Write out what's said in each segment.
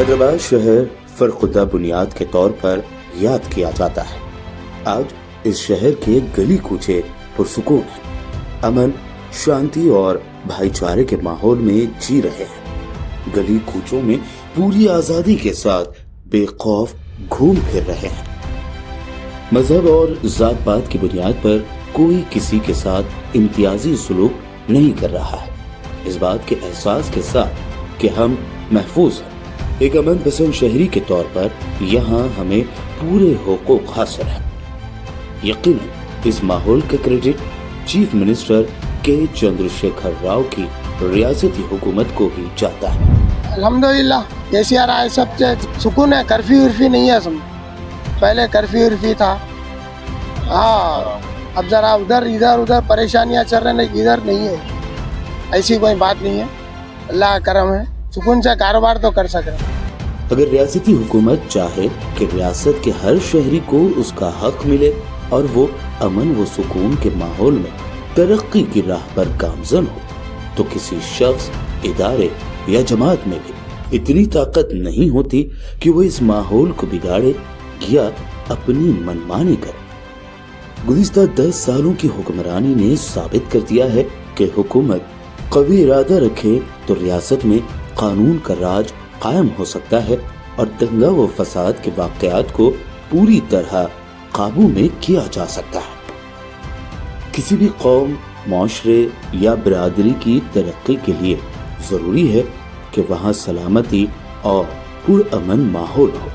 हैदराबाद शहर फर्खुदा बुनियाद के तौर पर याद किया जाता है। आज इस शहर के गली कूचे पुरसुकून हैं, अमन, शांति और भाईचारे के माहौल में जी रहे हैं। गली कूचों में पूरी आजादी के साथ बेखौफ घूम फिर रहे हैं। मजहब और जात पात की बुनियाद पर कोई किसी के साथ इम्तियाजी सुलूक नहीं कर रहा है। इस बात के एहसास के साथ कि हम महफूज हैं, एक अमन पसंद शहरी के तौर पर यहाँ हमें पूरे हुकूक हासिल हैं। यकीनन इस माहौल का क्रेडिट चीफ मिनिस्टर के चंद्रशेखर राव की रियासती हुकूमत को ही जाता है। अल्हम्दुलिल्लाह केसीआर आए, सब सुकून है। कर्फ्यू वर्फ्यू नहीं है। पहले कर्फ्यू वर्फ्यू था। हाँ, अब जरा उधर इधर उधर परेशानियां चल रही हैं, इधर नहीं है। ऐसी कोई बात नहीं है, अल्लाह का करम है, सुकून से कारोबार तो कर सके। अगर रियासती हुकूमत चाहे कि रियासत के हर शहरी को उसका हक मिले और वो अमन व सुकून के माहौल में तरक्की की राह पर गामजन हो, तो किसी शख्स, इदारे या जमात में भी इतनी ताकत नहीं होती कि वो इस माहौल को बिगाड़े या अपनी मनमानी करे। गुज़िश्ता 10 सालों की हुक्मरानी ने साबित कर दिया है कि हुकूमत कवी इरादा रखे तो रियासत में कानून का राज कायम हो सकता है और दंगा व फसाद के वाक़यात को पूरी तरह काबू में किया जा सकता है। किसी भी कौम, माशरे या बिरादरी की तरक्की के लिए जरूरी है कि वहाँ सलामती और पुरअमन माहौल हो।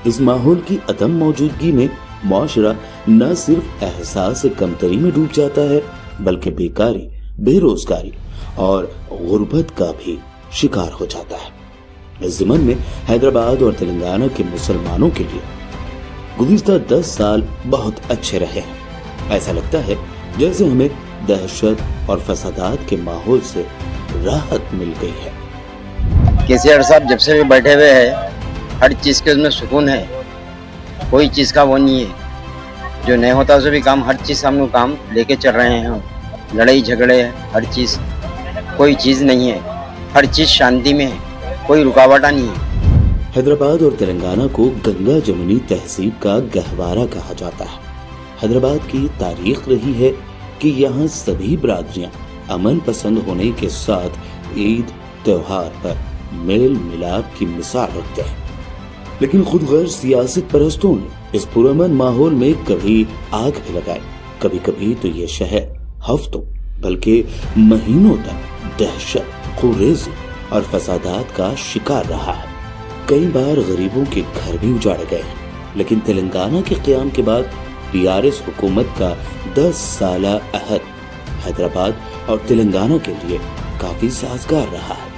इस माहौल की अदम मौजूदगी में माशरा न सिर्फ एहसास कमतरी में डूब जाता है, बल्कि बेकारी, बेरोजगारी और गुर्बत का भी शिकार हो जाता है। इस ज़िमन में हैदराबाद और तेलंगाना के मुसलमानों के लिए गुज़िश्ता 10 साल बहुत अच्छे रहे हैं। ऐसा लगता है जैसे हमें दहशत और फसादात के माहौल से राहत मिल गई है। केसीआर साहब जब से भी बैठे हुए हैं, हर चीज़ के उसमें सुकून है, कोई चीज़ का वो नहीं है। जो नहीं होता उसे भी काम, हर चीज़ हम लोग काम लेके चल रहे हैं। हम लड़ाई झगड़े, हर चीज़, कोई चीज़ नहीं है, हर चीज़ शांति में है, कोई रुकावट नहीं है। हैदराबाद और तेलंगाना को गंगा जमुनी तहजीब का गहवारा कहा जाता है। हैदराबाद की तारीख रही है कि यहाँ सभी बरादरियाँ अमन पसंद होने के साथ ईद त्योहार पर मेल मिलाप की मिसाल रखते हैं। लेकिन खुद गैर सियासत परस्तों ने इस पुरअमन माहौल में कभी आग भी लगाई, कभी कभी तो ये शहर हफ्तों बल्कि महीनों तक दहशत, खुरेजी और फसादात का शिकार रहा है। कई बार गरीबों के घर भी उजाड़े गए हैं। लेकिन तेलंगाना के क़याम के बाद टीआरएस हुकूमत का 10 साला अहद हैदराबाद और तेलंगाना के लिए काफी साजगार रहा है।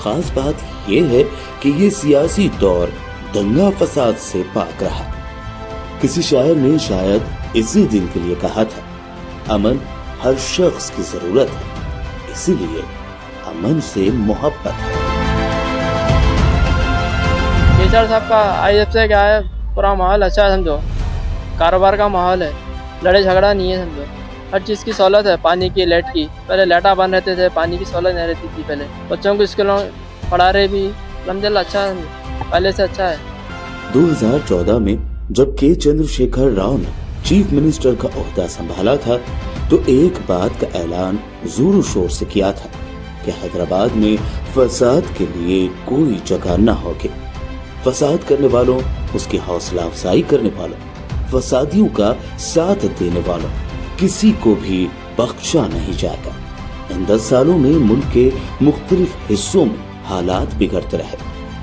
खास बात यह है कि ये सियासी दौर दंगा फसाद से पाक रहा। किसी शायर ने शायद इसी दिन के लिए कहा था, अमन हर शख्स की जरूरत है, इसीलिए अमन से मोहब्बत है। केसीआर साहब का आई जब से क्या है, पूरा माहौल अच्छा है, समझो कारोबार का माहौल है, लड़ाई झगड़ा नहीं है, समझो हर चीज़ की सहूलत है। पानी की, लाइट की, पहले लाइटा बंद रहते थे, पानी की सहूलत नहीं रहती थी। पहले बच्चों को स्कूलों पढ़ा रहे भी, अलहम्दुलिल्लाह अच्छा है, पहले से अच्छा है। 2014 में जब के चंद्रशेखर राव ने चीफ मिनिस्टर का ओहदा संभाला था, तो एक बात का ऐलान जोर शोर से किया था कि हैदराबाद में फसाद के लिए कोई जगह न होगी। फसाद करने वालों, उसकी हौसला अफजाई करने वालों, फसादियों का साथ देने वालों, किसी को भी बख्शा नहीं जाएगा। इन 10 सालों में मुल्क के मुख्तलिफ हिस्सों में हालात बिगड़ते रहे,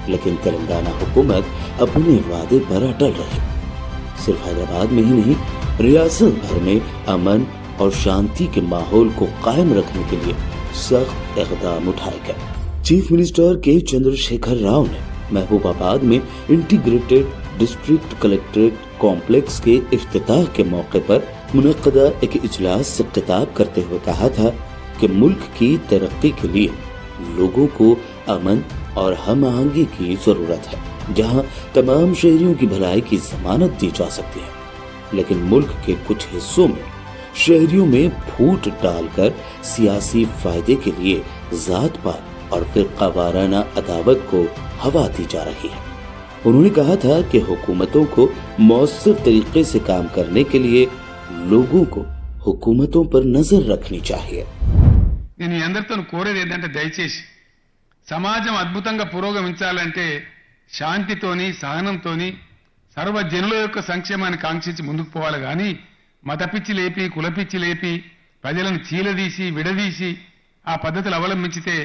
लेकिन तेलंगाना हुकूमत अपने वादे पर अटल रही। सिर्फ हैदराबाद में ही नहीं, रियासत भर में अमन और शांति के माहौल को कायम रखने के लिए सख्त इक़दाम उठाए गए। चीफ मिनिस्टर के चंद्रशेखर राव ने महबूबाबाद में इंटीग्रेटेड डिस्ट्रिक्ट कलेक्ट्रेट कॉम्प्लेक्स के इफ्तिताह के मौके पर मुनक़दा एक इजलास से खिताब करते हुए कहा था कि मुल्क की तरक्की के लिए लोगों को अमन और हम आहंगी की जरूरत है, जहां तमाम शहरियों की भलाई की जमानत दी जा सकती है। लेकिन मुल्क के कुछ हिस्सों में शहरियों में फूट डालकर सियासी फायदे के लिए जात पात और फिरका वाराना अदावत को हवा दी जा रही है। उन्होंने कहा था कि हुकूमतों को मौसर तरीके से काम करने के लिए लोगों को हुकूमतों पर नजर रखनी चाहिए। నేను ఈ అందరితో కోరేది ఏంటంటే దయచేసి సమాజం అద్భుతంగా పురోగమించాలంటే శాంతితోని సహనంతోని సర్వజనుల యొక్క సంక్షేమాన్ని కాంక్షించి ముందుకు పోవాలి కానీ మతపిచ్చి లేపి కులపిచ్చి లేపి ప్రజలను చీలదీసి విడదీసి ఆ పద్ధతులు అవలంబించితే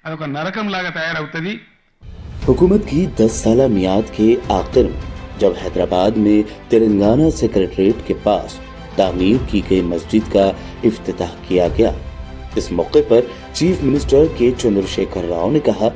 అదొక నరకంలాగా తయారవుతుంది। हुकूमत की 10 साला मियाद के आखिर में जब हैदराबाद में तेलंगाना सेक्रेटरीट के पास तामीर की गई मस्जिद का इफ्तिताह किया गया, इस मौके पर चीफ मिनिस्टर के चंद्रशेखर राव ने कहा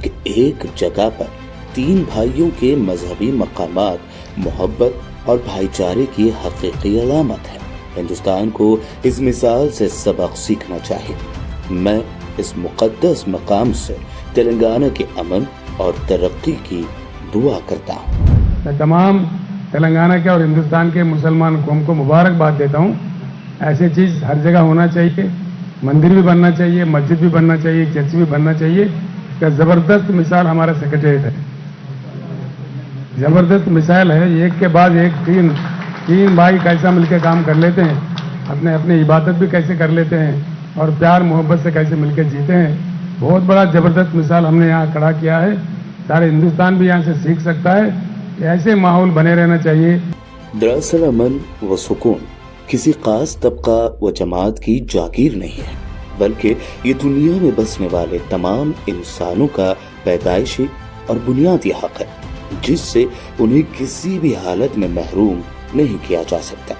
कि एक जगह पर 3 भाइयों के मजहबी मकामात मोहब्बत और भाईचारे की हकीकी अलामत है। हिंदुस्तान को इस मिसाल से सबक सीखना चाहिए। मैं इस मुकद्दस मकाम से तेलंगाना के अमन और तरक्की की दुआ करता हूँ। मैं तमाम तेलंगाना के और हिंदुस्तान के मुसलमान कौम को मुबारकबाद देता हूँ। ऐसी चीज़ हर जगह होना चाहिए, मंदिर भी बनना चाहिए, मस्जिद भी बनना चाहिए, चर्च भी बनना चाहिए। इसका ज़बरदस्त मिसाल हमारा सेक्रेटरीट है, ज़बरदस्त मिसाल है। एक के बाद एक तीन भाई कैसा मिलकर काम कर लेते हैं, अपने अपने इबादत भी कैसे कर लेते हैं और प्यार मोहब्बत से कैसे मिलकर जीते हैं। बहुत बड़ा ज़बरदस्त मिसाल हमने यहाँ खड़ा किया है। सारे हिंदुस्तान भी यहाँ से सीख सकता है। ऐसे माहौल बने रहना चाहिए। दरअसल अमन व सुकून किसी खास तबका व जमात की जागीर नहीं है, बल्कि ये दुनिया में बसने वाले तमाम इंसानों का पैदाइशी और बुनियादी हक है, जिससे उन्हें किसी भी हालत में महरूम नहीं किया जा सकता।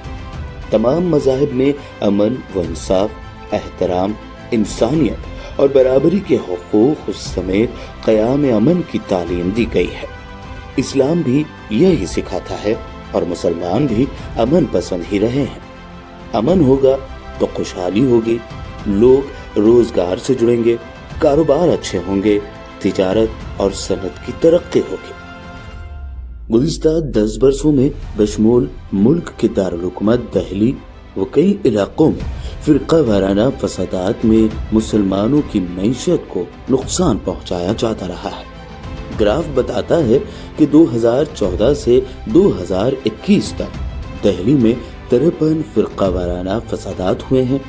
तमाम मज़ाहिब में अमन व इंसाफ, एहतराम, इंसानियत और बराबरी के हुकूक समेत क़याम अमन की तालीम दी गई है। इस्लाम भी यही सिखाता है और मुसलमान भी अमन पसंद ही रहे हैं। अमन होगा तो खुशहाली होगी, लोग रोजगार से जुड़ेंगे, कारोबार अच्छे होंगे, तिजारत और सनत की तरक्की होगी। गुज़िश्ता 10 बरसों में बशमूल मुल्क के दारुल हुकूमत दिल्ली व कई इलाकों में फिरका वाराना फसादात में मुसलमानों की मईशत को नुकसान पहुंचाया जाता रहा है। ग्राफ बताता है कि 2014 से 2021 तक दिल्ली में 53 फिरका वाराना फसादात हुए हैं।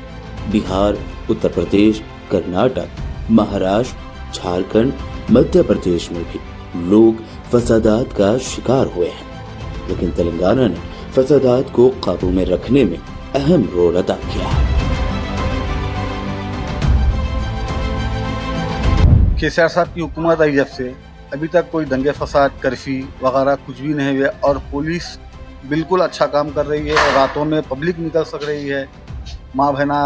बिहार, उत्तर प्रदेश, कर्नाटक, महाराष्ट्र, झारखंड, मध्य प्रदेश में भी लोग फसादात का शिकार हुए हैं, लेकिन तेलंगाना ने फसादात को काबू में रखने में अहम रोल अदा किया है। केसीआर साहब की हुकूमत आई जब से अभी तक कोई दंगे फसाद, कर्फ्यू वगैरह कुछ भी नहीं हुए और पुलिस बिल्कुल अच्छा काम कर रही है। रातों में पब्लिक निकल सक रही है, माँ बहना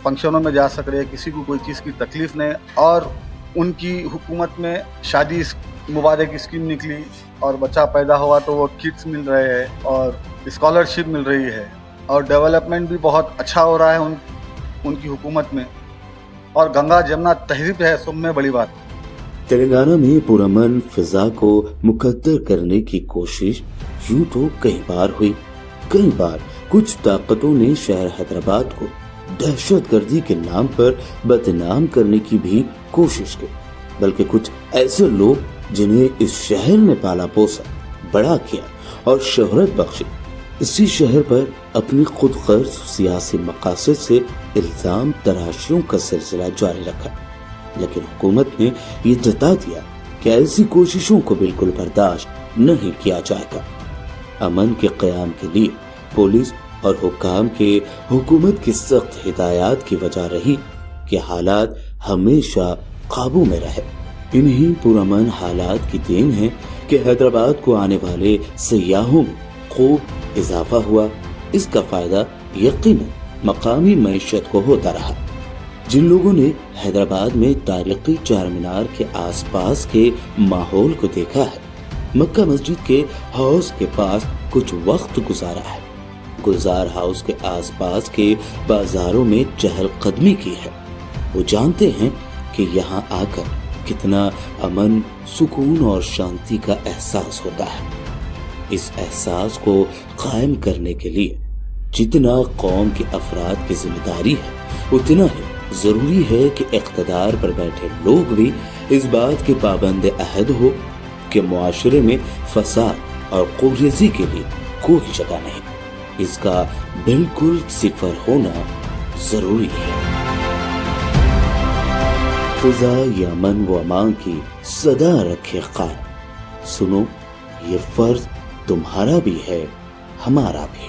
फंक्शनों में जा सक रही है, किसी को कोई चीज़ की तकलीफ नहीं। और उनकी हुकूमत में शादी मुबारक स्कीम निकली और बच्चा पैदा हुआ तो वो किट्स मिल रहे हैं और स्कॉलरशिप मिल रही है और डेवलपमेंट भी बहुत अच्छा हो रहा है उनकी हुकूमत में। और गंगा जमुना तहजीब है, सब में बड़ी बात। तेलंगाना में पुरअमन फिजा को मुकद्दर करने की कोशिश यूं तो कई बार हुई। कई बार कुछ ताकतों ने शहर हैदराबाद को दहशतगर्दी के नाम पर बदनाम करने की भी कोशिश की, बल्कि कुछ ऐसे लोग जिन्हें इस शहर ने पाला पोसा, बड़ा किया और शोहरत बख्शी, इसी शहर पर अपनी खुद गर्ज सियासी मकासद से इल्जाम तराशियों का सिलसिला जारी रखा। लेकिन हुकूमत ने ये जता दिया कि ऐसी कोशिशों को बिल्कुल बर्दाश्त नहीं किया जाएगा। अमन के क़याम के लिए पुलिस और हुक्काम के हुकूमत की सख्त हिदायत की वजह रही कि हालात हमेशा काबू में रहे। इन्हीं पुरअमन हालात की देन है कि हैदराबाद को आने वाले सयाहों में खूब इजाफा हुआ। इसका फायदा यकीनन मकामी मईशत को होता रहा। जिन लोगों ने हैदराबाद में तारीखी चार मीनार के आसपास के माहौल को देखा है, मक्का मस्जिद के हाउस के पास कुछ वक्त गुजारा है, गुलजार हाउस के आसपास के बाजारों में चहलकदमी की है, वो जानते हैं कि यहाँ आकर कितना अमन, सुकून और शांति का एहसास होता है। इस एहसास को कायम करने के लिए जितना कौम के अफराद की जिम्मेदारी है, उतना ही ضروری ہے کہ اقتدار پر بیٹھے لوگ بھی اس بات کے پابند عہد ہو کہ معاشرے میں فساد اور قوریزی کے لیے کوئی جگہ نہیں، اس کا بالکل صفر ہونا ضروری ہے۔ فضا یا امن و امان کی صدا رکھے قائم، سنو یہ فرض تمہارا بھی ہے، ہمارا بھی۔